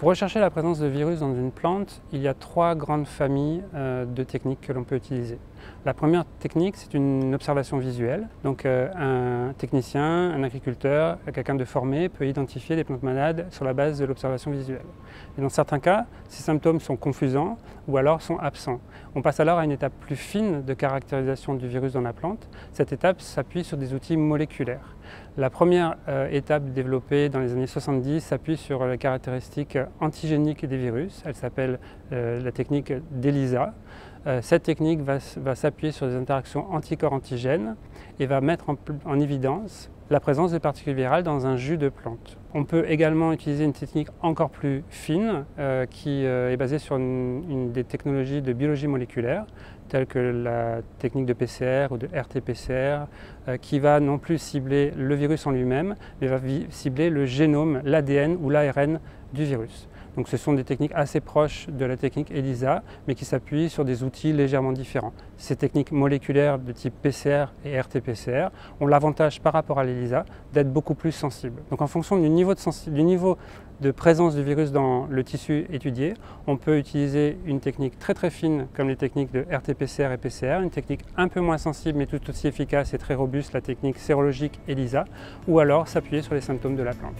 Pour rechercher la présence de virus dans une plante, il y a trois grandes familles de techniques que l'on peut utiliser. La première technique, c'est une observation visuelle. Donc un technicien, un agriculteur, quelqu'un de formé peut identifier des plantes malades sur la base de l'observation visuelle. Et dans certains cas, ces symptômes sont confusants ou alors sont absents. On passe alors à une étape plus fine de caractérisation du virus dans la plante. Cette étape s'appuie sur des outils moléculaires. La première étape développée dans les années 70 s'appuie sur les caractéristiques antigéniques des virus. Elle s'appelle la technique d'ELISA. Cette technique va s'appuyer sur des interactions anticorps-antigènes et va mettre en évidence la présence de particules virales dans un jus de plante. On peut également utiliser une technique encore plus fine qui est basée sur des technologies de biologie moléculaire telles que la technique de PCR ou de RT-PCR qui va non plus cibler le virus en lui-même mais va cibler le génome, l'ADN ou l'ARN du virus. Donc ce sont des techniques assez proches de la technique ELISA, mais qui s'appuient sur des outils légèrement différents. Ces techniques moléculaires de type PCR et RT-PCR ont l'avantage par rapport à l'ELISA d'être beaucoup plus sensibles. Donc en fonction du niveau de présence du virus dans le tissu étudié, on peut utiliser une technique très fine comme les techniques de RT-PCR et PCR, une technique un peu moins sensible mais tout aussi efficace et très robuste, la technique sérologique ELISA, ou alors s'appuyer sur les symptômes de la plante.